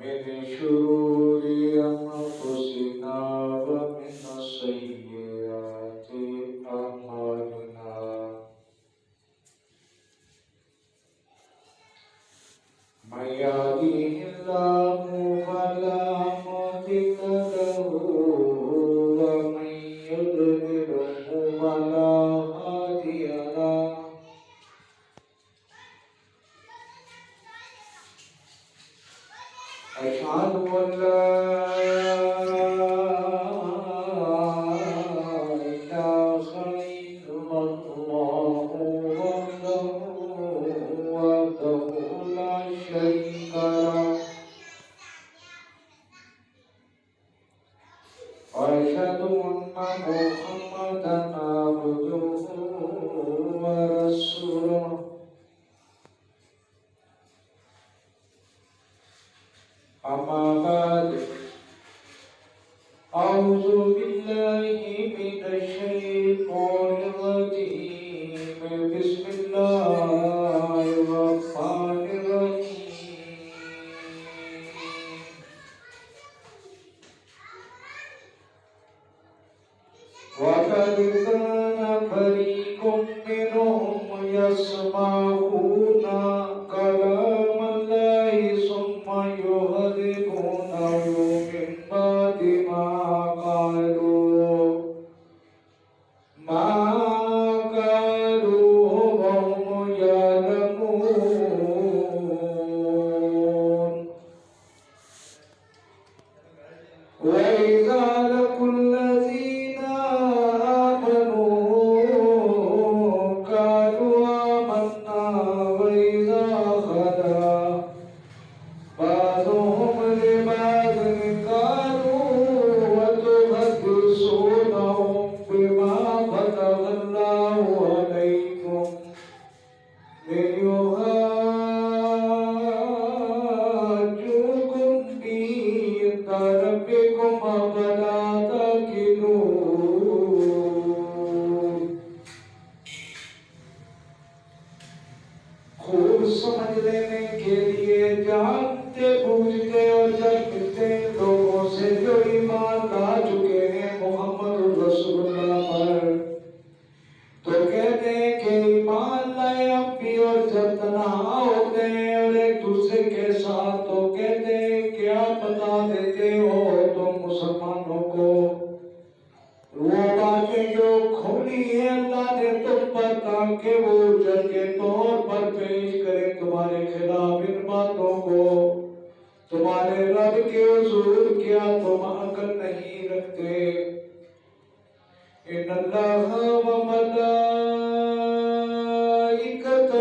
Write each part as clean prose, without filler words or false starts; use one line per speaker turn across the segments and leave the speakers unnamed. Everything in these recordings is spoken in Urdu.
من شرور أنفسنا ومن سيئات أعمالنا من يهده الله فلا مضل له ومن يضلله فلا هادي له أشهد أن لا إله إلا الله وحده لا شريك له وأشهد أن محمدا عبده ورسوله أما بعد أعوذ بالله من الشيطان الرجيم بسم الله الرحمن الرحيم وقد كان فريق منهم يسمعون كلام الله ثم يحرفونه من بعد ما قالوا وهم يعلمون وإذا لقوا الذين آمنوا قالوا آمنا وإذا خلا بعضهم لبعض قالوا وتحدثونهم بما فتح الله عليكم ليحاجوكم به عند ربكم أفلا تعقلون خوب سمجھ لینے کے لیے جانتے بوجھتے اور جانتے لوگوں سے جو ایمان لا چکے ہیں محمد رسول اللہ پر تو کہتے ہیں کہ ایمان لائے ہم بھی اور جب تنہا ہوتے ہیں اور ایک دوسرے کے ساتھ تو کہتے ہیں کیا بتا دیتے ہو تم مسلمانوں کو وہ باتیں جو کھولی ہیں اللہ نے تم پر تاکہ وہ اجر کے طور پر پیش کرے تمہارے خلاف ان باتوں کو تمہارے رب کے حضور کیا تم عقل نہیں رکھتے ان اللہ وملائکتہ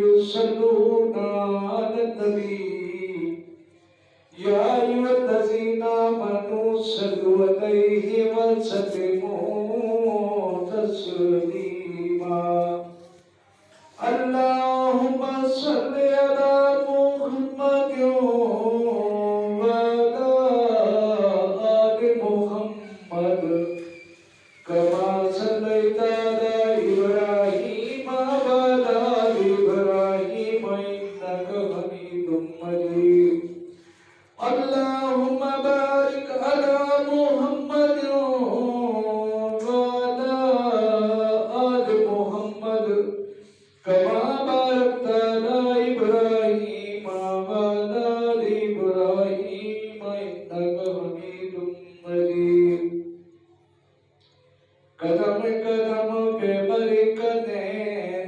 یصلون علی النبی یا ایھا الذین آمنوا صلوا علیہ وسلموا تسلیما اللہم صل علی محمد وعلی آل محمد كما صليت على إبراهيم وعلى آل إبراهيم إنك حميد مجيد اللهم بارك على محمد وعلى آل محمد كما باركت على إبراهيم وعلى آل إبراهيم إنك حميد مجيد قدم قدم پہ برکتیں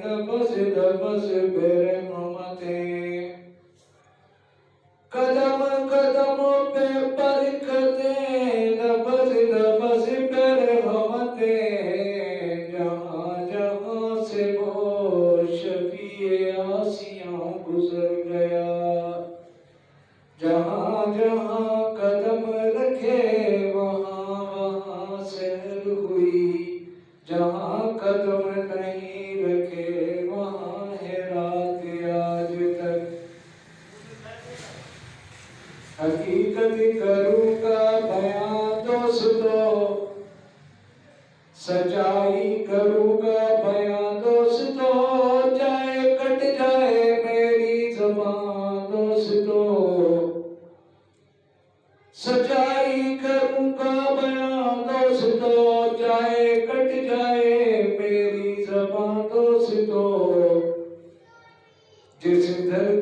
نفس نفس پہ رحمتیں قدم قدم پہ برکتیں نفس نفس پہ رحمتیں جہاں جہاں سے وہ شفیع آسیاں گزر گیا جہاں جہاں قدم رکھے وہاں وہاں سحر ہوئی جہاں قدم نہیں رکھے وہاں ہے رات آج تک حقیقت کروں کا بیان دوستو سچائی کروں گا بیان دوستو چاہے کٹ جائے میری زبان دوستو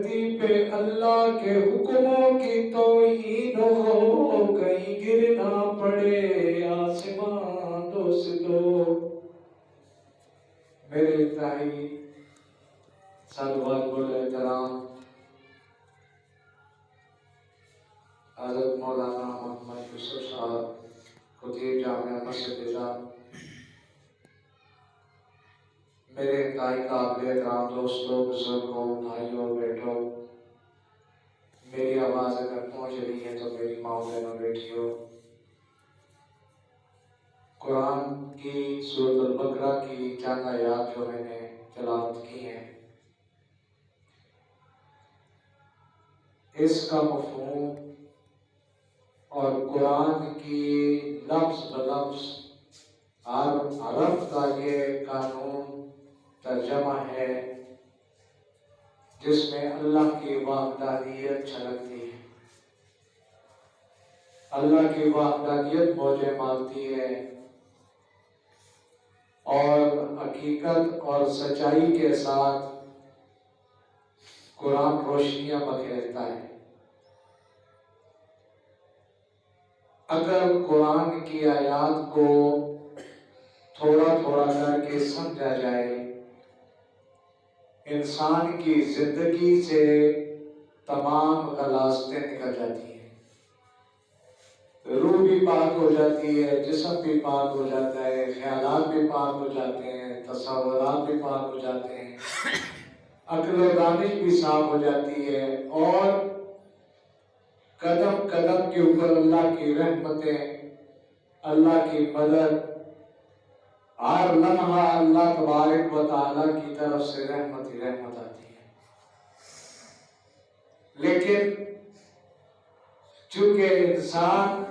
دھرتی پہ اللہ کے حکموں کی توہین ہو، کہیں گر نہ پڑے آسمان دوستو۔ میرے انتہائی سادات احترام حضرت مولانا محمد یوسف صاحب خطیب جامعہ مسجد نظام، میرے انتہائی قابل احترام دوستوں، بزرگوں، بھائیوں، بیٹوں، میری آواز اگر پہنچ رہی ہے تو میری ماں بہنوں، بیٹیوں، قرآن کی سورۃ البقرہ کی چند آیات جو میں نے تلاوت کی ہیں، اس کا مفہوم اور قرآن کی لفظ بلفظ عرب کا یہ قانون ترجمہ ہے جس میں اللہ کی وحدانیت چھلکتی ہے، اللہ کی وحدانیت موجیں مارتی ہے اور حقیقت اور سچائی کے ساتھ قرآن روشنیاں بکھیرتا ہے۔ اگر قرآن کی آیات کو تھوڑا تھوڑا کر کے سمجھا جائے، انسان کی زندگی سے تمام غلاظتیں نکل جاتی ہیں، روح بھی پاک ہو جاتی ہے، جسم بھی پاک ہو جاتا ہے، خیالات بھی پاک ہو جاتے ہیں، تصورات بھی پاک ہو جاتے ہیں، عقل و دانش بھی صاف ہو جاتی ہے، اور قدم قدم کے اوپر اللہ کی رحمتیں، اللہ کی مدد، ہر لمحہ اللہ تبارک و تعالیٰ کی طرف سے رحمت ہی رحمت آتی ہے۔ لیکن چونکہ انسان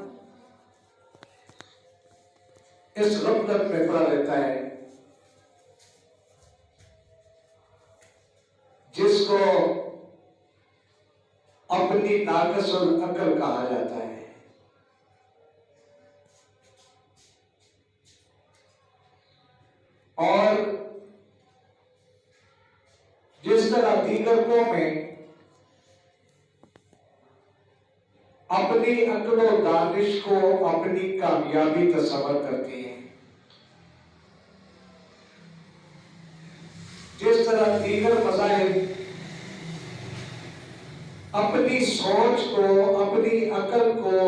اس غفلت میں پڑا رہتا ہے جس کو اپنی ناقص العقل کہا جاتا ہے، اور جس طرح دیگر قومیں اپنی عقل و دانش کو اپنی کامیابی تصور کرتی ہیں، جس طرح دیگر مذاہب اپنی سوچ کو، اپنی عقل کو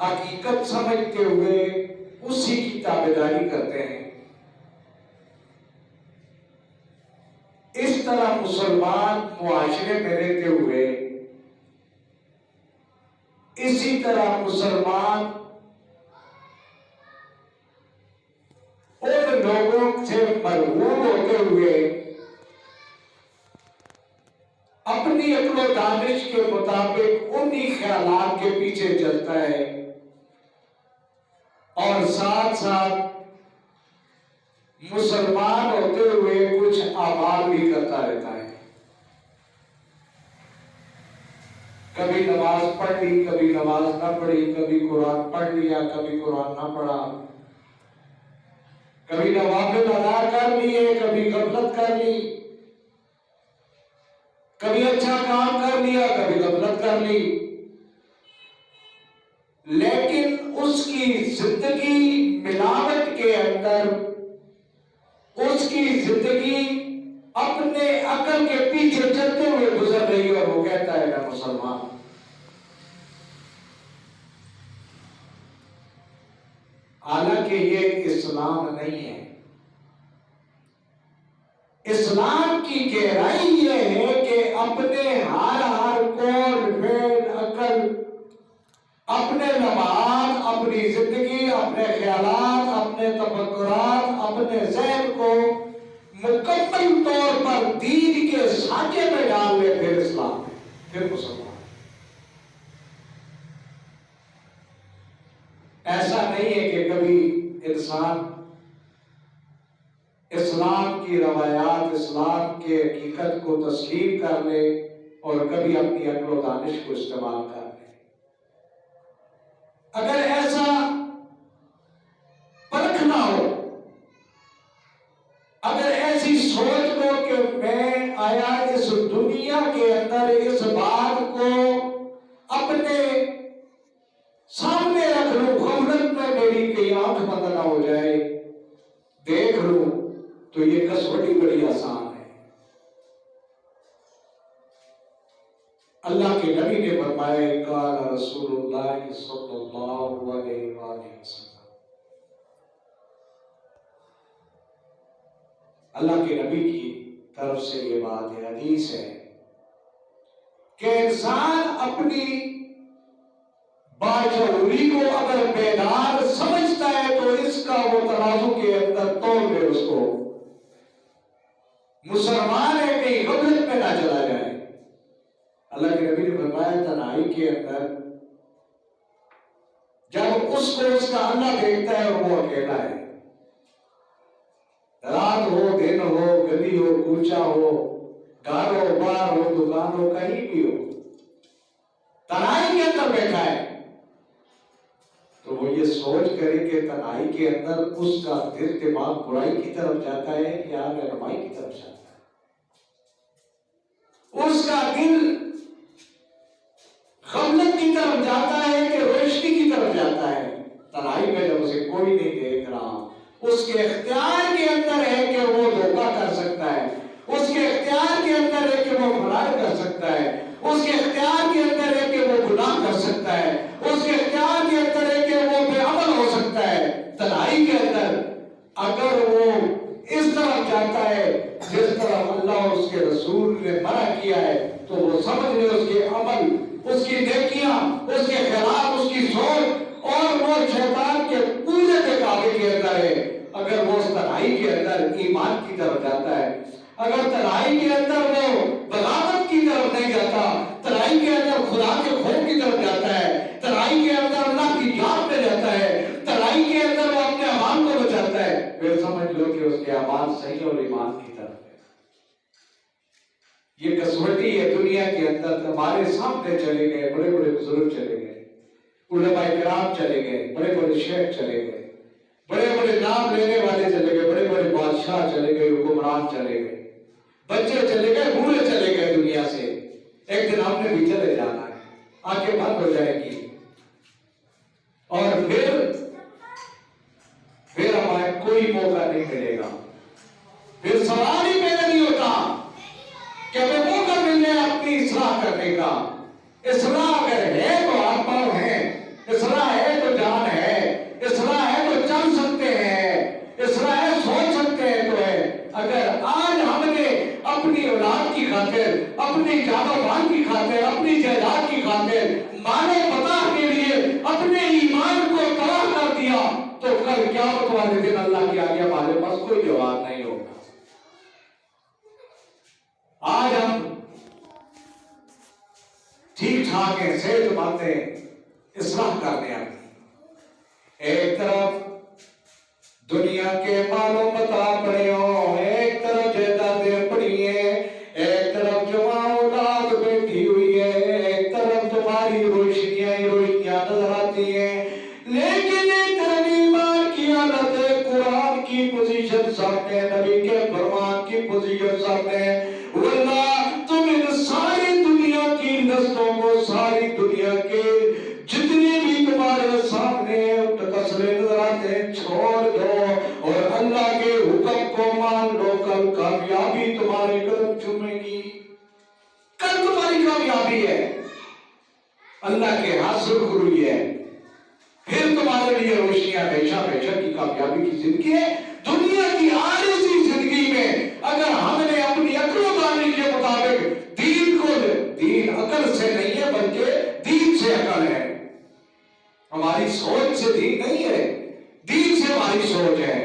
حقیقت سمجھتے ہوئے اسی کی تابعداری کرتے ہیں، اس طرح مسلمان معاشرے میں رہتے ہوئے اسی طرح مسلمان ان لوگوں سے مرغوب ہوتے ہوئے اپنی عقل و دانش کے مطابق انہی خیالات کے پیچھے چلتا ہے، اور ساتھ ساتھ مسلمان ہوتے ہوئے کچھ اعمال بھی کرتا رہتا ہے، کبھی نماز پڑھ لی، کبھی نماز نہ پڑھی، کبھی قرآن پڑھ لیا، کبھی قرآن نہ پڑھا، کبھی نوافل ادا کر لیے، کبھی غفلت کر لی، کبھی اچھا کام کر لیا، کبھی غفلت کر لی، لیکن اس کی زندگی ملاوٹ کے اندر، اس کی زندگی اپنے عقل کے پیچھے چلتے ہوئے گزر رہی ہے، اور وہ کہتا ہے میں مسلمان۔ حالانکہ یہ اسلام نہیں ہے۔ اسلام کی گہرائی یہ ہے کہ اپنے ہر قول، فعل، عقل، اپنے لمحات، اپنی زندگی، اپنے خیالات، اپنے تفکرات، اپنے ذہن کو مکمل طور پر دین کے سانچے میں ڈال لے، پھر اسلام ہے، پھر مسلمان۔ ایسا نہیں ہے کہ کبھی انسان اسلام کی روایات، اسلام کے حقیقت کو تسلیم کر لے اور کبھی اپنی عقل و دانش کو استعمال کر لے۔ اگر ایسا پرکھنا ہو، اگر ایسی سوچ ہو کہ آیا اس دنیا کے اندر اس بات کو اپنے سامنے رکھ لوں، غفلت میں میری کئی آنکھ بند نہ ہو جائے، دیکھ لوں، تو یہ کسوٹی بڑی آسان ہے۔ اللہ کے نبی نے فرمایا قال رسول اللہ صلی اللہ علیہ وآلہ وسلم، اللہ کے نبی کی طرف سے یہ بات ہے، حدیث ہے کہ انسان اپنی باشعوری کو اگر بیدار سمجھتا ہے تو اس کا وہ ترازو کے اندر توڑ دے، اس کو مسلمان ہے کہ غفلت میں نہ چلا جائے۔ اللہ کے نبی نے فرمایا تنہائی کے اندر جب اس کو اس کا اللہ دیکھتا ہے اور وہ اکیلا ہے، رات ہو دن ہو گلی ہو کوچہ ہو گھر ہو بار ہو دکان ہو کہیں بھی ہو، تنہائی کے اندر بیٹھا ہے، تو وہ یہ سوچ کرے کہ تنہائی کے اندر اس کا دل دماغ برائی کی طرف جاتا ہے یا رہنمائی کی طرف جاتا ہے۔ اس کا دل غفلت کی طرف جاتا ہے کہ روشنی کی طرف جاتا ہے۔ تنہائی میں جب اسے کوئی نہیں دیکھ رہا، اس کے اختیار کے اندر ہے کہ وہ دھوکہ کر سکتا ہے، اس کے اختیار کے اندر ہے کہ وہ فرار کر سکتا ہے، اس کے اختیار کے اندر ہے کہ وہ گناہ کر سکتا ہے، اس کے اختیار کے اندر ہے کہ وہ بے عمل ہو سکتا ہے۔ تنہائی کے اندر اگر وہ اس طرف جاتا ہے جس طرف اللہ اور اس کے رسول نے منع کیا ہے، تو وہ سمجھ لے اس کے عمل، اس کی نیکیاں، اس کے خیالات، اس کی سوچ اور وہ شیطان کے پورے بہکاوے کے اندر ہے۔ اگر وہ اس تنہائی کے اندر ایمان کی طرف جاتا ہے، اگر تنہائی کے اندر وہ بغاوت کی طرف نہیں جاتا، تنہائی کے اندر خدا کے خوف کی طرف جاتا ہے، تنہائی کے اندر اللہ کی یاد میں جاتا ہے، تنہائی کے اندر وہ اپنے اعمال کو بچاتا ہے، پھر سمجھ لو کہ اس کے اعمال صحیح اور ایمان کی طرف ہے۔ یہ کسوٹی ہے دنیا کے اندر۔ ہمارے سامنے چلے گئے بڑے بڑے بزرگ، چلے گئے علماء کرام، چلے گئے بڑے بڑے شیخ، چلے گئے بڑے بڑے نام لینے والے، چلے گئے بڑے بڑے بادشاہ، چلے گئے حکمران، چلے گئے بچے، چلے گئے بوڑھے، چلے گئے دنیا سے۔ ایک دن ہم نے بھی چلے جانا ہے، آنکھیں بند ہو جائے گی، اور پھر ہمارے کوئی موقع نہیں ملے گا، پھر سوال ہی پیدا نہیں ہوتا کہ ہمیں موقع مل جائے اپنی اصلاح کرنے کا۔ اصلاح اگر ہے تو آپ پاؤں ہیں، اصلاح ہے تو جان ہے، اصلاح ہے تو چل سکتے ہیں، اصلاح ہے سوچ سکتے ہیں تو ہے۔ اگر آج ہم نے اپنی اولاد کی خاطر، اپنی جان و مال کی خاطر، اپنی جائیداد کی خاطر، مانے پتہ کے لیے اپنے ایمان کو تباہ کر دیا، تو کل قیامت والے دن اللہ کے آگے ہمارے پاس کوئی جواب نہیں ہوگا۔ آج ہم ٹھیک ٹھاک ہیں، صحت مند ہیں، اصلاح کرنے آتے ہیں۔ ایک طرف دنیا کے مالوں متا پڑے ہوں، ایک طرف جائیدادیں پڑی ہیں، ایک طرف جوان اولاد بیٹھی ہوئی ہے، ایک طرف تمہاری روشنیاں ہی روشنیاں نظر آتی ہیں، لیکن ایک طرف ایمان کی حالت ہے، قرآن کی پوزیشن سامنے، نبی کے فرمان کی پوزیشن سامنے۔ واللہ تم ان ساری دنیا کی نسلوں کو، ساری دنیا کے جتنے بھی تمہارے سامنے ٹکسلے نظر آتے ہیں چھوڑ دو اور اللہ کے حکم کو مان لو، کل کامیابی تمہارے قدم چومے گی، کل تمہاری کامیابی ہے، اللہ کے ہاتھ سے ہوئی ہے، پھر تمہارے لیے روشنیاں ہمیشہ ہمیشہ کی کامیابی کی زندگی ہے۔ دنیا کی عارضی زندگی میں اگر ہم نے اپنی عقل و دانش کے مطابق دین کو، دین عقل سے نہیں ہے بلکہ دین سے عقل ہے، ہماری سوچ سے دین نہیں ہے، دین سے ہماری سوچ ہے۔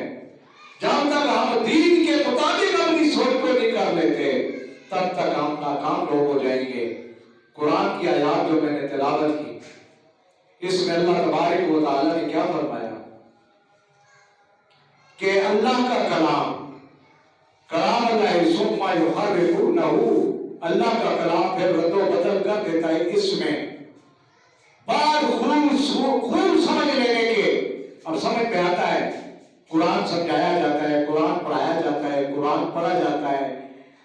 جب تک ہم دین کے مطابق اپنی سوچ کو نہیں کر لیتے تب تک ہم ناکام لوگ ہو جائیں گے۔ قرآن کی آیات جو میں نے تلاوت کی، اس میں اللہ تبارک و تعالیٰ نے کیا فرمایا کہ اللہ کا کلام اللہ ثم یحرفونہ، اللہ کا کلام پھر رد و بدل کر دیتا ہے، اس میں بعد خوب سمجھ لینے کے، اب سمجھ میں آتا ہے، قرآن سمجھایا جاتا ہے، قرآن پڑھایا جاتا ہے، قرآن پڑھا جاتا ہے،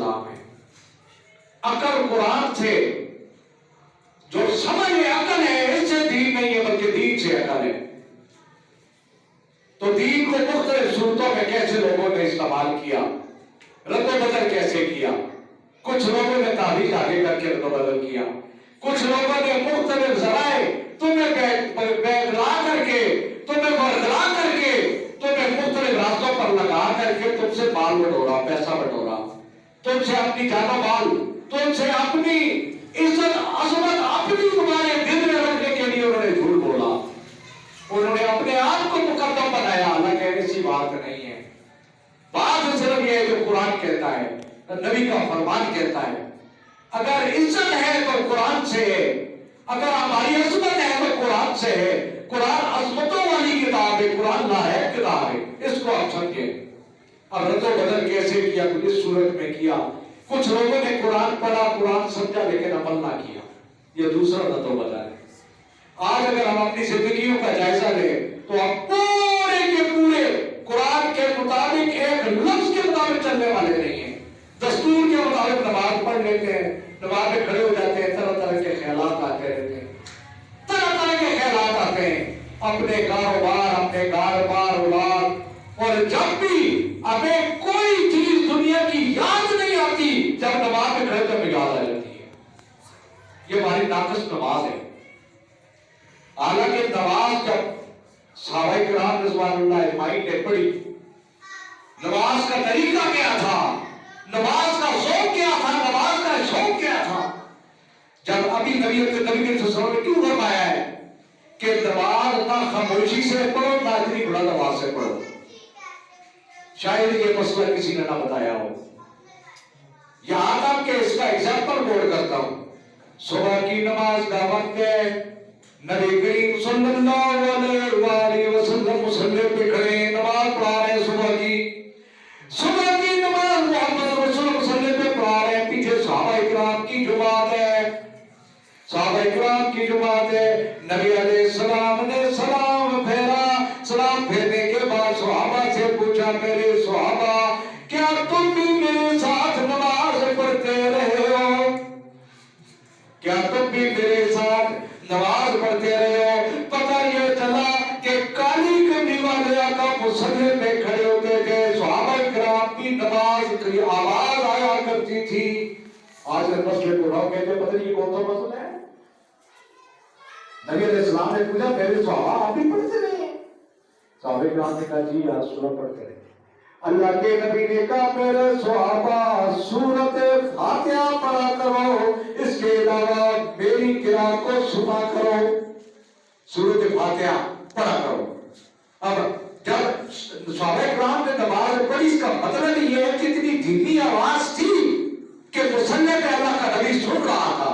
اسلام ہے. عقل قرآن سے جو سمجھ عقل ہے اس سے دین نہیں ہے بلکہ دین سے عقل ہے. تو دین کو مختلف صورتوں میں کیسے لوگوں نے استعمال کیا, رد و بدل کیسے کیا. کچھ لوگوں نے تعویذ آگے کر کے رد و بدل کیا, کچھ لوگوں نے مختلف ذرائع تمہیں بیگلا کر کے, تمہیں برگلا کر کے, تمہیں مختلف راستوں پر لگا کر کے تم سے مال بٹورا, پیسہ بٹورا, تم سے اپنی جان و مال, تم سے اپنی عزت عظمت اپنی تمہارے دل میں رکھنے کے لیے انہوں نے جھوٹ بولا. انہوں نے اپنے آپ کو مقدم بنایا, حالانکہ ایسی بات نہیں ہے. بات صرف یہ ہے جو قرآن کہتا ہے, نبی کا فرمان کہتا ہے. اگر عزت ہے تو قرآن سے ہے, اگر ہماری عظمت ہے تو قرآن سے ہے. قرآن عظمتوں والی کتاب ہے, قرآن لائق کتاب ہے, اس کو آپ سمجھیں. اب رد و بدل کیسے کیا, کس صورت میں کیا. کچھ لوگوں نے قرآن پڑھا, قرآن سمجھا لیکن عمل نہ کیا, یہ دوسرا رد و بدل ہے. آج اگر ہم اپنی زندگیوں کا جائزہ لیں تو ہم پورے کے پورے قرآن کے مطابق ایک لفظ کے مطابق چلنے والے نہیں ہیں. دستور کے مطابق نماز پڑھ لیتے ہیں, نماز میں کھڑے ہو جاتے ہیں, طرح طرح کے خیالات آتے رہتے ہیں, طرح طرح کے خیالات آتے ہیں, اپنے کاروبار, اپنے کاروبار اولاد. اور جب بھی ہمیں کوئی چیز دنیا کی یاد نہیں آتی, جب نماز میں کھڑے تب یاد آ جاتی ہے. یہ ہماری ناقص نماز ہے. حالانکہ نماز جب صحابہ کرام رضوان اللہ اجمعین نے پڑھی, نماز کا طریقہ کیا تھا, نماز کا ذوق کیا تھا, نماز کا شوق کیا تھا. جب ابھی نبی کے صلی اللہ علیہ وسلم نے کیوں فرمایا ہے کہ نماز نہ خاموشی سے پڑھو نہ اتنی بڑا نماز سے پڑھو. شاید یہ مسئلہ کسی نے نہ بتایا ہو. یہاں تک کہ اس کا ایگزامپل بول کرتا ہوں. صبح کی نماز کا وقت ہے, نبی کریم صلی اللہ علیہ وسلم مصلی پہ کھڑے نماز پڑھا رہے ہیں. صبح کی نماز محمد رسول مصلی پہ پڑھا رہے ہیں. پیچھے صحابہ اکرام کی جماعت ہے, صحابہ اکرام کی جماعت ہے. نبی علیہ السلام نے سلام پھیرا. سلام پھیرنے کے بعد صحابہ سے پوچھا, میرے صحابہ کیا تم بھی میرے ساتھ نماز پڑھتے رہے ہو, کیا تم بھی میرے ساتھ نماز پڑھتے رہے ہو. پتہ یہ چلا کہ کالی کملی والے آقا مصلی میں کھڑے ہوتے تھے, صحابہ کرام کی نماز کی آواز آیا کرتی تھی. آج مسئلے کو رہو کہتے ہیں, پتہ یہ کون سا مسئلہ ہے. نبی علیہ السلام نے پوچھا, میرے صحابہ آپ بھی پڑھتے رہے ہیں. صحابہ کرام نے کہا, جی یا رسول اللہ پڑھتے رہے. اللہ کے نبی نے کہا, میرے صحابہ سورۃ فاتحہ پڑھا کرو, اس کے علاوہ میری قرات کو سنا کرو. سورۃ فاتحہ پڑھا کرو. اب جب صحابہ کرام نے نماز پڑھی, اس کا مطلب یہ ہے کہ اتنی دھیمی آواز تھی کہ مصلی پہ اللہ کا نبی سن رہا تھا.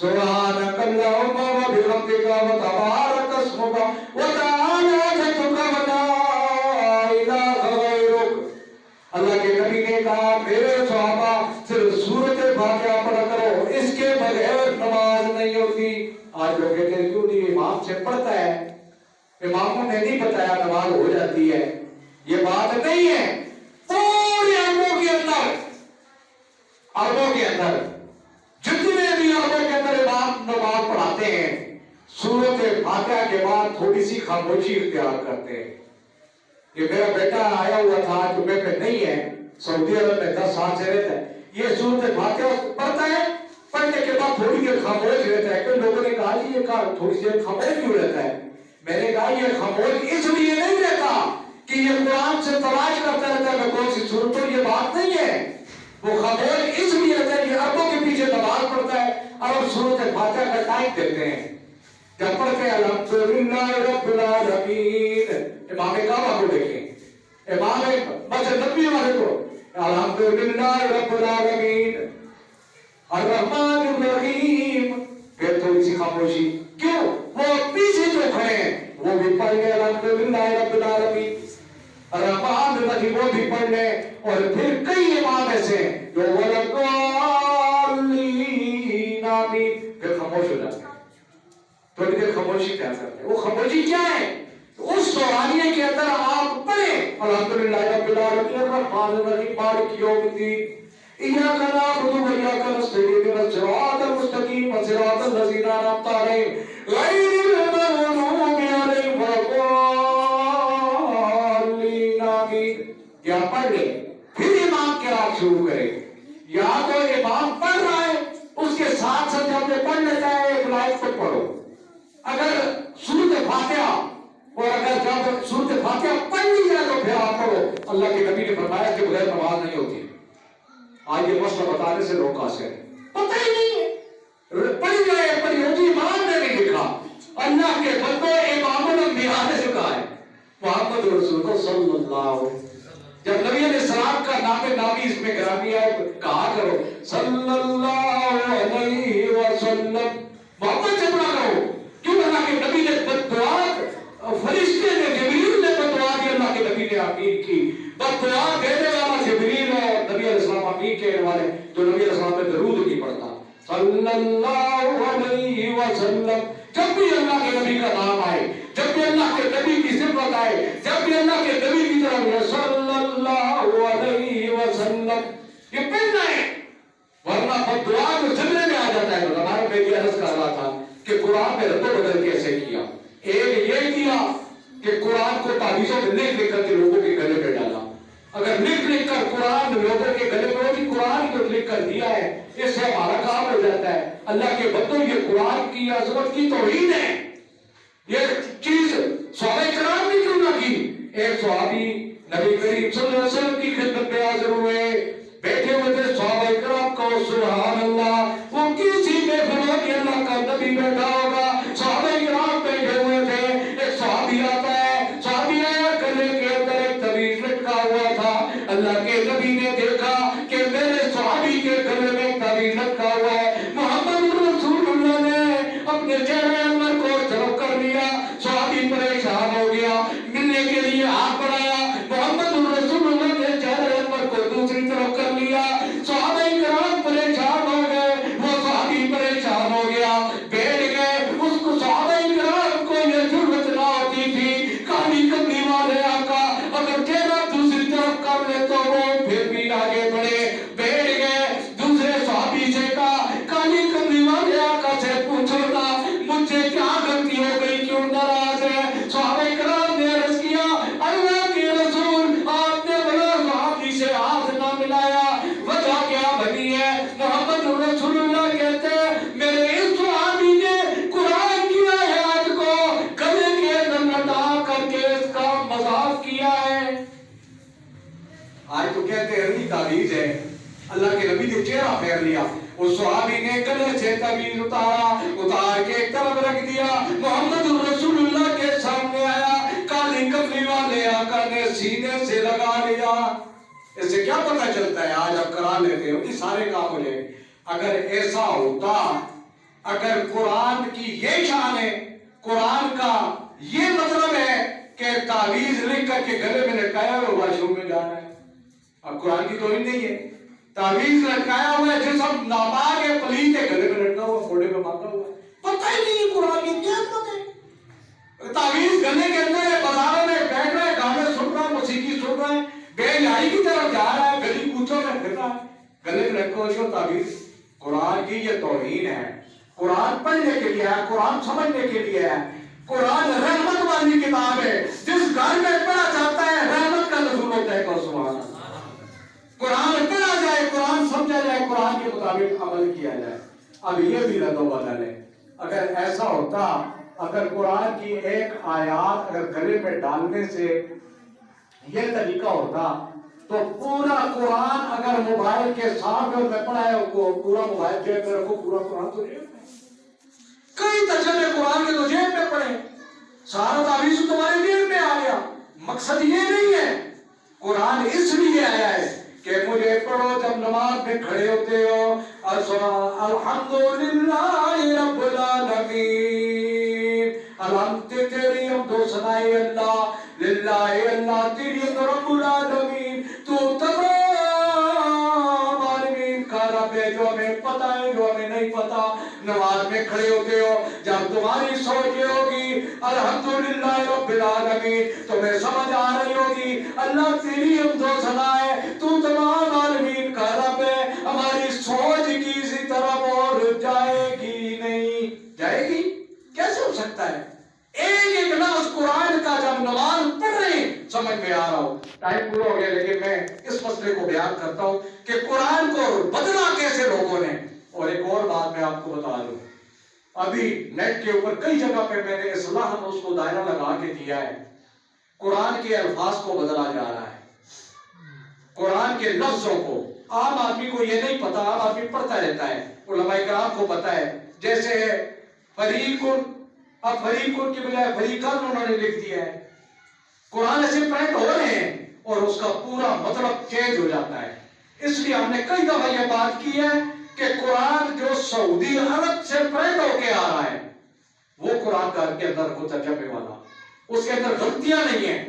سبحانک اللہم و بحمدک و تبارک اسمک و تعالی جدک و لا الہ غیرک. اللہ کے نبی نے کہا, میرے صحابہ صرف سورۃ فاتحہ پڑھا کرو, اس کے بغیر نماز نہیں ہوتی. آج لوگ کہتے ہیں کیوں نہیں, امام سے پڑھتا ہے, اماموں نے نہیں بتایا نماز ہو جاتی ہے. یہ بات نہیں ہے. پورے عربوں کے اندر جتنے بھی عربوں کے اندر امام نماز پڑھاتے ہیں, سورۃ فاتحہ کے بعد تھوڑی سی خاموشی اختیار کرتے ہیں. یہ میرا بیٹا آیا ہوا تھا, جمعے پہ نہیں ہے, سعودی عرب میں 10 سال سے رہتا ہے. یہ سورۃ فاتحہ پڑھتا ہے, پڑھنے کے بعد تھوڑی دیر خاموش رہتا ہے. کئی لوگوں نے کہا, جی یہ کہا تھوڑی دیر خاموش کیوں رہتا ہے. میں نے کہا, یہ خاموش اس لیے نہیں رہتا کہ یہ قرآن سے تلاش کرتا رہتا ہے میں کون سی سورت ہوں, یہ بات نہیں ہے. وہ خاموش اس لیے رہتا ہے کہ عربوں کے پیچھے نماز پڑھتا ہے, اور سورۃ فاتحہ کا ٹائم دیتے ہیں. جب پڑھتے ہیں الحمدللہ رب العالمین, امام کعبہ کو دیکھیں, امام مسجد نبوی والے کو, الحمدللہ رب العالمین الرحمن الرحیم, پھر تھوڑی سی خاموشی. کیوں؟ وہ پیچھے جو کھڑے ہیں وہ بھی پڑھ لیں الحمدللہ رب العالمین الرحمن الرحیم, وہ بھی پڑھ لیں. اور پھر کئی امام ایسے ہیں جو وَلَضَّالِّينَ آمین, پھر خاموش ہو جاتے ہیں. تھوڑی دیر خاموشی کیا کرتے ہیں. وہ خاموشی کیا ہے؟ اس دورانیے کے اندر آپ پڑھیں الحمدللہ رب العالمین الرحمن الرحیم مالک یوم الدین
إياك نعبد وإياك نستعين اهدنا الصراط المستقيم صراط الذين أنعمت عليهم غير المغضوب عليهم ولا الضالين آمين. یا پڑھ لیں پھر امام قرات شروع کرے. یا تو امام پڑھ رہا ہے اس کے ساتھ ساتھ جب پڑھ لیتا ہے ایک لائن پر پڑھو. اگر سورۃ فاتحہ اور اگر جب سورۃ فاتحہ پڑھ لی جائے تو پھر آپ پڑھو. اللہ کے نبی نے فرمایا کہ بغیر نماز نہیں ہوتی. آج یہ مسئلہ بتانے سے لوگ قاصر ہیں، پتہ ہی نہیں ہے. پڑھی جائے پڑھی ہوتی امام نے نہیں لکھا. اللہ کے بندوں امام الانبیاء نے لکھا ہے محمد رسول اللہ صلی اللہ علیہ وسلم. جب نبی علیہ السلام کا نام نامی اس میں گرامی ہے کہا کرو صلی اللہ علیہ وسلم. محمد سے پڑھا کرو. کیوں؟ اللہ کے نبی نے بددعا، فرشتے نے جبریل نے بددعا دی، اللہ کے نبی نے آمین کی. بددعا دینے والا جبریل ہے، نبی علیہ السلام آمین کہنے والے جو نبی علیہ السلام پہ درود نہیں پڑھتا. صلی اللہ علیہ وسلم. جب بھی اللہ کے نبی کا نام آئے، جب بھی اللہ کے نبی کی صفت آئے، جب بھی اللہ کے نبی کی طرف صلی اللہ علیہ وسلم یہ پڑھنا ہے. ورنہ بددعا جو جملے میں آ جاتا ہے. ہمارا بیٹی عرض کر رہا تھا کہ قرآن میں رد و بدل کیسے کیا. ایک یہ کیا کہ قرآن کو تعویذوں میں لکھ لکھ کر کے لوگوں کے گلے پہ ڈالا. اگر لکھ لکھ کر قرآن لوگوں کے گلے میں ہوتی، قرآن کو لکھ کر دیا ہے، اس سے ہمارا کام ہو جاتا ہے. اللہ کے بندوں یہ قرآن کی عظمت کی توہین ہے. یہ چیز صحابہ کرام نے کیوں نہ کی. ایک صحابی نبی کریم صلی اللہ علیہ وسلم کی خدمت میں حاضر ہوئے، بیٹھے ہوئے تھے. صحابہ کرام کو سبحان اللہ، وہ کسی میں بنا کہ اللہ کا نبی بیٹھا ہوگا. صحابہ کرام بیٹھے ہوئے تھے. ایک صحابی آتا ہے، صحابی آیا گلے کے اندر ایک تعویذ لٹکا ہوا تھا. اللہ کے نبی نے دیکھا کہ میرے صحابی کے گلے میں تعویذ لٹکا ہوا ہے. محمد رسول اللہ نے اپنے چہرے انور کو طرف کر لیا. صحابی پریشان ہو گیا، ملنے کے لیے ہاتھ بڑھایا. محمد رسول اللہ نے چہرے انور کو دوسری طرف کر لیا. صحابہ کرام پریشان ہو گئے، وہ صحابی پریشان ہو گیا، بیٹھ گئے. اس کو صحابہ کرام کو یہ ضرورت نہ ہوتی تھی. کالی کملی والے آقا اگر چہرہ دوسری طرف کر لے تو وہ پھر بھی آگے بڑھے. بیٹھ گئے. دوسرے صحابی سے کہا کالی کملی والے آقا سے پوچھو نا مجھ سے کیا غلطی ہو گئی، کیوں ناراض ہے. صحابہ کرام نے عرض کیا اللہ کے رسول آپ نے بڑا صحابی سے ہاتھ نہ ملایا، وجہ کیا بنی ہے؟ محمد رسول اللہ کہتے ہیں میرے اس صحابی نے قرآن کی آیات کو گلے کے اندر لٹا کر کے اس کا مذاق کیا ہے. آج تو کہتے ہیں یہ تعویذ ہے. اللہ کے نبی نے چہرہ پھیر لیا. اس صحابی نے گلے سے تعویذ اتار کے ایک طرف رکھ دیا. محمد رسول اللہ کے سامنے آیا. کالی کملی والے آقا نے سینے سے لگا لیا. اس سے کیا پتہ چلتا ہے؟ آج آپ کرا لیتے ہو کہ سارے کام ہو جائے. اگر ایسا ہوتا، اگر قرآن کی یہ شان ہے، قرآن کا یہ مطلب ہے کہ تعویذ لکھ کر کے گلے میں لٹکایا ہوا واش روم میں جانا ہے. اب قرآن کی توہین نہیں ہے. تعویذ لٹکایا ہوا ہے جسم ناپاک ہے، پلیت ہے، گلے میں لٹکا ہوا، کھوڑے میں باندھا ہوا ہے. پتہ ہی نہیں قرآن کی کیا بات ہے. تعویذ گلے کے اندر ہے، بازاروں میں بیٹھ رہا ہے، گانے سن رہا ہے، موسیقی سن رہا ہے، بے حیائی کی طرف جا رہا ہے، گلی کوچوں میں پھر رہا ہے، گلے میں لٹکا ہوا تعویذ. قرآن کی یہ توہین ہے. قرآن پڑھنے کے لیے ہے، قرآن سمجھنے کے لیے ہے. قرآن رحمت والی کتاب ہے. جس گھر میں پڑھا جاتا ہے رحمت کا نزول ہوتا ہے. سبحان اللہ. قرآن پڑھا جائے، قرآن سمجھا جائے، قرآن کے مطابق عمل کیا جائے. اب یہ بھی رد و بدل ہے. اگر ایسا ہوتا، اگر قرآن کی ایک آیات اگر گلے میں ڈالنے سے یہ طریقہ ہوتا تو پورا قرآن اگر موبائل کے سامنے میں پڑھا ہے پورا موبائل جیب میں رکھو، پورا قرآن تو جیب میں. کئی ترجمے قرآن کے تو جیب میں پڑھے، سارا تعویذ تمہارے جیب میں آ گیا. مقصد یہ نہیں ہے. قرآن اس لیے آیا ہے کہ مجھے پڑھو جب نماز میں کھڑے ہوتے ہو. الحمدللہ رب العالمین، الحمد تیری حمد و ثناء اللہ، للہ اللہ تیری رب العالمین. تو تمام عالمین کا رب ہے، جو ہمیں پتہ ہے، جو ہمیں نہیں پتہ. نماز میں کھڑے ہوتے ہو جب تمہاری سوچ یہ ہوگی الحمدللہ رب العالمین، تمہیں سمجھ آ رہی ہوگی اللہ تیری حمد و ثنا ہے، تو تمام عالمین کا رب ہے.
ٹائم پورا ہو گیا، لیکن میں اس مسئلے کو بیان کرتا ہوں کہ قرآن کو بدلا کیسے لوگوں نے. اور ایک اور بات میں آپ کو بتا دوں، ابھی نیٹ کے اوپر کئی جگہ پہ میں نے اصلاح اس کو دائرہ لگا کے دیا ہے. قرآن کے الفاظ کو بدلا جا رہا ہے، قرآن کے لفظوں کو. عام آدمی کو یہ نہیں پتا، عام آدمی پڑھتا رہتا ہے، علماء کرام کو پتا ہے. جیسے فریقن، اب فریقن کی بجائے فریقان انہوں نے لکھ دیا ہے. قرآن ایسے پرنٹ ہو رہے ہیں اور اس کا پورا مطلب چینج ہو جاتا ہے. اس لیے ہم نے کئی دفعہ یہ بات کی ہے کہ قرآن جو سعودی عرب سے پرنٹ ہو کے آ رہا ہے وہ قرآن کا کے اندر کو ترجمے والا، اس کے اندر غلطیاں نہیں ہیں.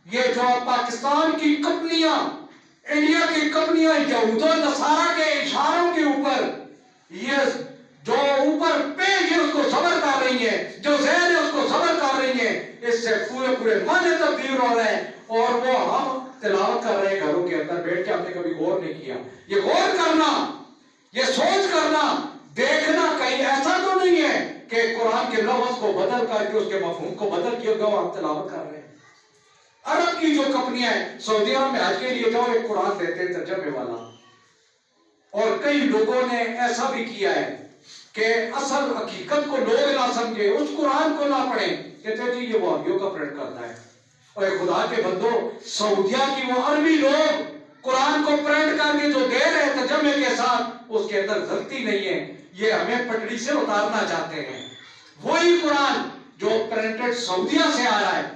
یہ جو پاکستان کی کمپنیاں، انڈیا کی کمپنیاں یہود و نصارہ کے اشاروں کے اوپر یہ جو اوپر پیج ہے اس کو صبر کر رہی ہیں، جو ذہن ہے اس کو صبر کر رہی ہیں، اس سے پورے معنی تبدیل ہو رہے ہیں. اور وہ ہم تلاوت کر رہے ہیں گھروں کے اندر بیٹھ کے، ہم نے کبھی غور نہیں کیا. یہ غور کرنا، یہ سوچ کرنا، دیکھنا کہیں ایسا تو نہیں ہے کہ قرآن کے لفظ کو بدل کر کے اس کے مفہوم کو بدل کے ہم تلاوت کر رہے ہیں. عرب کی جو کمپنیاں ہیں، سعودی عرب میں حج کے لیے جاؤ ایک قرآن دیتے ہیں ترجمے والا. اور کئی لوگوں نے ایسا بھی کیا ہے کہ اصل حقیقت کو لوگ نہ سمجھے، اس قرآن کو نہ پڑھیں، کہتے جی یہ وہابیوں کا پرنٹ کرتا ہے. اور خدا کے بندو، سعودیہ کی وہ عربی لوگ قرآن کو پرنٹ کر کے جو دے رہے ہیں ترجمے کے ساتھ، اس کے اندر غلطی نہیں ہے. یہ ہمیں پٹڑی سے اتارنا چاہتے ہیں. وہی قرآن جو پرنٹڈ سعودیہ سے آ رہا ہے،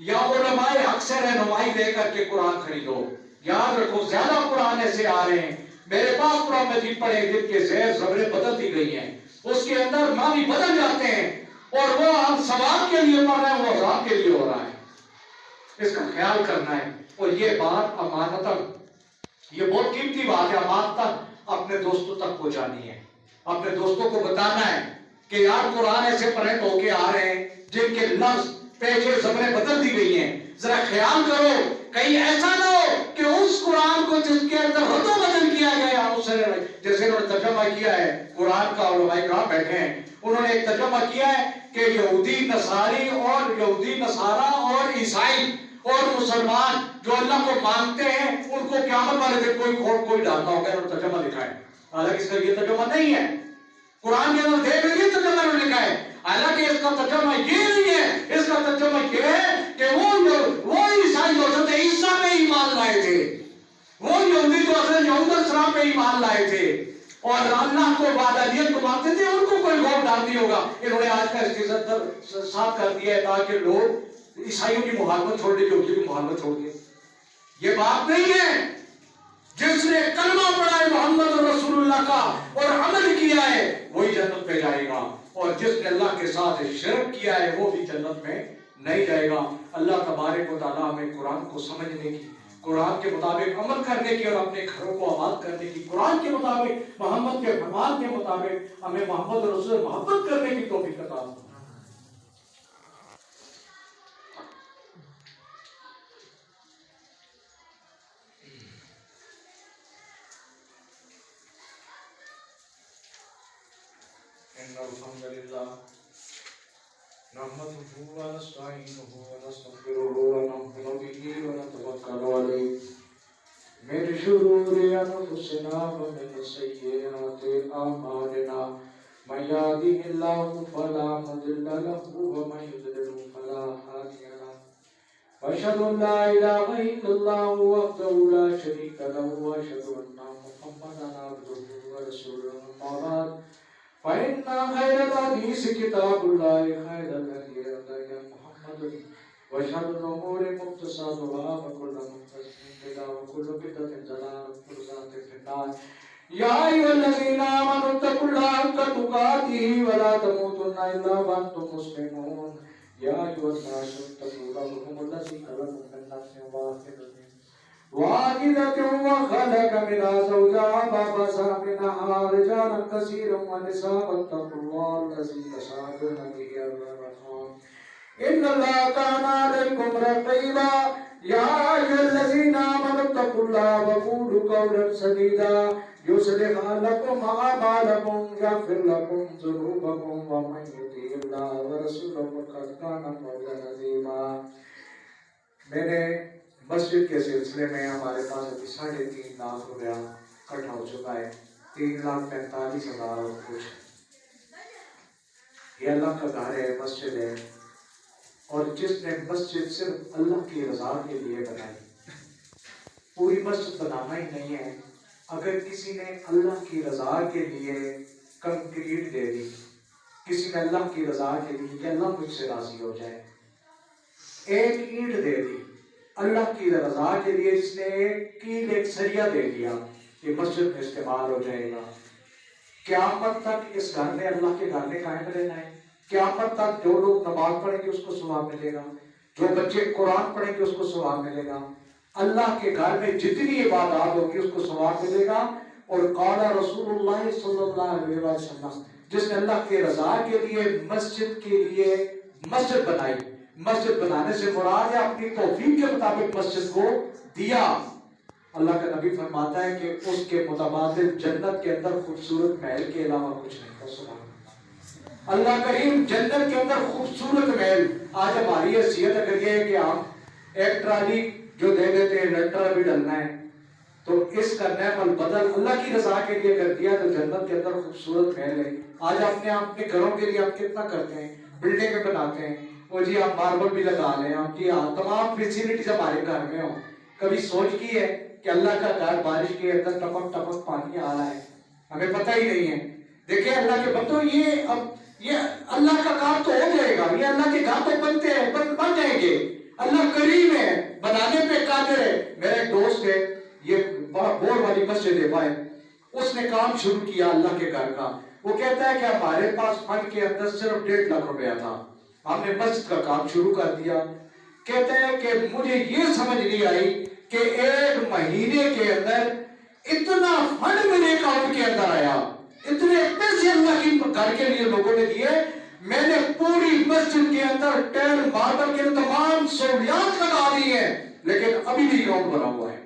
یا علماء حق سے رہنمائی لے کر کے قرآن خریدو. یاد رکھو زیادہ قرآن ایسے آ رہے ہیں، میرے پاس قرآن مجید پڑھے جن کے زیر زبریں بدل دی گئی ہیں، اس کے اندر معنی بدل جاتے ہیں، اور وہ ہم ثواب کے لیے پڑھ رہے ہیں، وہ عذاب کے لیے ہو رہا ہے. اس کا خیال کرنا ہے. اور یہ بات امانتاً، یہ بہت قیمتی بات ہے، امانتاً اپنے دوستوں تک پہنچانی ہے، اپنے دوستوں کو بتانا ہے کہ یار قرآن ایسے پرنٹ ہو کے آ رہے ہیں جن کے لفظ پیش زبریں بدل دی گئی ہیں. ذرا خیال کرو کہیں ایسا نہ ہو کہ اس قرآن کو جس کے اندر رد و بدل کیا گیا، جیسے انہوں نے ترجمہ کیا ہے قرآن کا، علماء کرام بیٹھے ہیں، انہوں نے ایک ترجمہ کیا ہے کہ یہودی نصاری اور یہودی نصارہ اور عیسائی اور مسلمان جو اللہ کو مانتے ہیں ان کو قیامت والے دن کوئی کھوٹ کوئی ڈالنا ہوگا. انہوں نے ترجمہ لکھا ہے، حالانکہ اس کا یہ ترجمہ نہیں ہے. قرآن کے اندر دیکھ لیجیے ترجمہ انہوں نے لکھا ہے، حالانکہ اس کا ترجمہ یہ نہیں ہے. اس کا ترجمہ یہ ہے کہ وہ عیسائی جو حضرت عیسیٰ پہ ایمان لائے تھے، وہ یہودی جو حضرت یعقوب علیہ السلام پہ ایمان لائے تھے اور اللہ کو وحدانیت کو مانتے تھے، ان کو کوئی غور ڈال نہیں ہوگا. انہوں نے آج کا اس کے ساتھ کر دیا ہے تاکہ لوگ عیسائیوں کی مخالفت چھوڑ دیں، یہودیوں کی مخالفت چھوڑ دیں. یہ بات نہیں ہے. جس نے کلمہ پڑھا ہے محمد رسول اللہ کا اور عمل کیا ہے وہی جنت میں جائے گا، اور جس نے اللہ کے ساتھ شرک کیا ہے وہ بھی جنت میں نہیں جائے گا. اللہ تبارک و تعالیٰ ہمیں قرآن کو سمجھنے کی، قرآن کے مطابق عمل کرنے کی اور اپنے گھروں کو آباد کرنے کی، قرآن کے مطابق محمد کے فرمان کے مطابق ہمیں محمد رسول سے محبت کرنے کی توفیق عطا فرمائے. إن الحمد لله نحمده ونستعينه ونستغفره ونؤمن به ونتوكل عليه من شرور أنفسنا ومن سيئات أعمالنا من يهده الله فلا مضل له ومن يضلل فلا هادي له وأشهد أن لا إله إلا الله وحده لا شريك له وأشهد أن محمدا عبده ورسوله. أما بعد فإن خير الحديث كتاب الله خير الهدي هدي محمد وشر الأمور محدثاتها وكل محدثة بدعة وكل بدعة ضلالة وكل ضلالة في النار. يا أيها الذين آمنوا اتقوا الله حق تقاته ولا تموتن إلا وأنتم مسلمون. يا أيها الناس اتقوا ربكم الذي خلقكم من نفس واحدة وخلق منها زوجها وبث منها رجالا كثيرا ونساء واتقوا الله الذي تساءلون به والأرحام إن الله كان عليكم رقيبا. يا أيها الذين آمنوا اتقوا الله وقولوا قولا سديدا يصلح لكم أعمالكم يغفر لكم ذنوبكم ومن يطع الله ورسوله فقد كان فوزا عظيما. میرے
مسجد کے سلسلے میں ہمارے پاس ابھی 3.5 لاکھ روپیہ اکٹھا ہو چکا ہے، 3,45,000 اور کچھ۔ یہ اللہ کا گھر ہے، مسجد ہے، اور جس نے مسجد صرف اللہ کی رضا کے لیے بنائی، پوری مسجد بنانا ہی نہیں ہے، اگر کسی نے اللہ کی رضا کے لیے کنکریٹ دے دی، کسی نے اللہ کی رضا کے لیے کہ اللہ مجھ سے راضی ہو جائے، ایک اینٹ دے دی اللہ کی رضا کے لیے، جس نے ایک سریا دے دیا، یہ مسجد میں استعمال ہو جائے گا۔ قیامت تک اس گھر میں اللہ کے گھر میں قائم رہنا ہے، قیامت تک جو لوگ نماز پڑھیں گے اس کو ثواب ملے گا، جو بچے قرآن پڑھیں گے اس کو ثواب ملے گا، اللہ کے گھر میں جتنی عبادات ہوگی اس کو ثواب ملے گا۔ اور قال رسول اللہ صلی اللہ علیہ وسلم، جس نے اللہ کے رضا کے لیے مسجد کے لیے مسجد بنائی، مسجد بنانے سے مراد ہے اپنی توفیق کے مطابق مسجد کو دیا، اللہ کا نبی فرماتا ہے کہ اس کے متبادل جنت کے اندر خوبصورت محل کے علاوہ کچھ نہیں ہے۔ سبحان اللہ کریم، جنت کے اندر خوبصورت محل۔ آج ہماری حیثیت اگر یہ ہے کہ ہم ایک ٹرالی جو دے دیتے ہیں لنٹر بھی ڈلنا ہے تو اس کا نعم البدل اللہ کی رضا کے لیے کر دیا تو جنت کے اندر خوبصورت محل ہے۔ آج اپنے گھروں کے لیے ہم کتنا کرتے ہیں، بلڈنگیں بناتے ہیں، وہ جی ہم ماربل بھی لگا لیں، ہم جی ہاں تمام فیسیلیٹیز ہمارے گھر میں ہوں۔ کبھی سوچ کی ہے کہ اللہ کا گھر بارش کے اندر ٹپک ٹپک پانی آ رہا ہے، ہمیں پتہ ہی نہیں ہے۔ دیکھیں اللہ کے بندو، یہ اللہ کا کام تو ہو جائے گا، یہ اللہ کے گھر تو بنتے ہیں، بن جائیں گے، اللہ کریم ہے، بنانے پہ قادر ہے۔ میرا ایک دوست ہے، یہ بور والی مسجد ہے بھائی، اس نے کام شروع کیا اللہ کے گھر کا۔ وہ کہتا ہے کہ ہمارے پاس فنڈ کے اندر صرف 1.5 لاکھ روپیہ تھا، ہم نے مسجد کا کام شروع کر دیا۔ کہتے ہیں کہ مجھے یہ سمجھ نہیں آئی کہ 1 مہینے کے اندر اتنا فنڈ میرے اکاؤنٹ کے اندر آیا، اتنے پیسے اللہ کی گھر کے لیے لوگوں نے دیے، میں نے پوری مسجد کے اندر ٹیل ماربل کے تمام سہولیات لگا دی ہیں، لیکن ابھی بھی اکاؤنٹ بنا ہوا ہے۔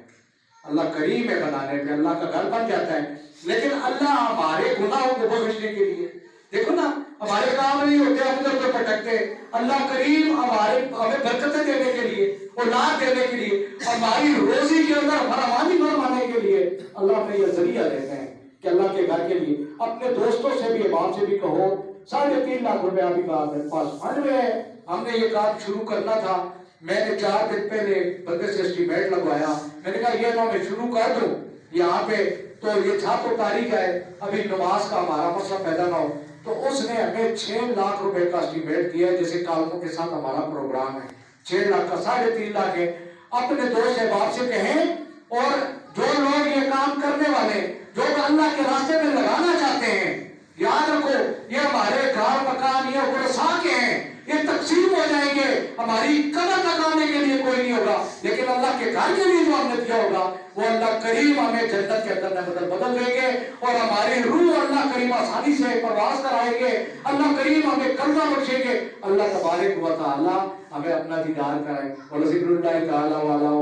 اللہ کریم ہے، بنانے پہ اللہ کا گھر بن جاتا ہے، لیکن اللہ ہمارے گناہوں کو بخشنے کے لیے، دیکھو نا ہمارے کام نہیں ہوتے، ہم ادھر ادھر بھٹکتے، اللہ کریم ہمیں برکتیں دینے کے لیے، اولاد دینے کے لیے، ہماری روزی کے اندر فراوانی فرمانے کے لیے اللہ نے یہ ذریعہ دیتے ہیں کہ اللہ کے گھر کے لیے اپنے دوستوں سے بھی، امام سے بھی کہو 3.5 لاکھ روپے ابھی میرے پاس فنڈ میں ہے، ہم نے یہ کام شروع کرنا تھا، میں نے 4 دن پہلے بندے سے اسٹیمیٹ لگوایا، میں نے کہا یہ میں شروع کر دوں یہاں پہ، تو یہ تھا تو تاریخ ہے، ابھی نماز کا ہمارا مسئلہ پیدا نہ ہو، تو اس نے ہمیں 6 لاکھ روپے کا اسٹیمیٹ دیا ہے، جیسے کالموں کے ساتھ ہمارا پروگرام ہے، 6 لاکھ کا 3.5 لاکھ ہے۔ اپنے دوست احباب سے کہیں، اور جو لوگ یہ کام کرنے والے، جو اللہ کے راستے میں لگانا چاہتے ہیں، یاد رکھو یہ ہمارے گھر مکان یہ ورثاء کے ہیں، یہ تقسیم ہو جائیں گے، ہماری قبر تک آنے کے لیے کوئی نہیں ہوگا، لیکن اللہ کے گھر کے لیے جو ہم نے دیا ہوگا وہ اللہ کریم ہمیں جنت کے اندر بدل دیں گے، اور ہماری روح اللہ کریم آسانی سے پرواز کرائیں گے، اللہ کریم ہمیں کلمہ بخشیں گے، اللہ تبارک و تعالی ہمیں اپنا دیدار کرائے۔ اور ذکر اللہ تعالی والا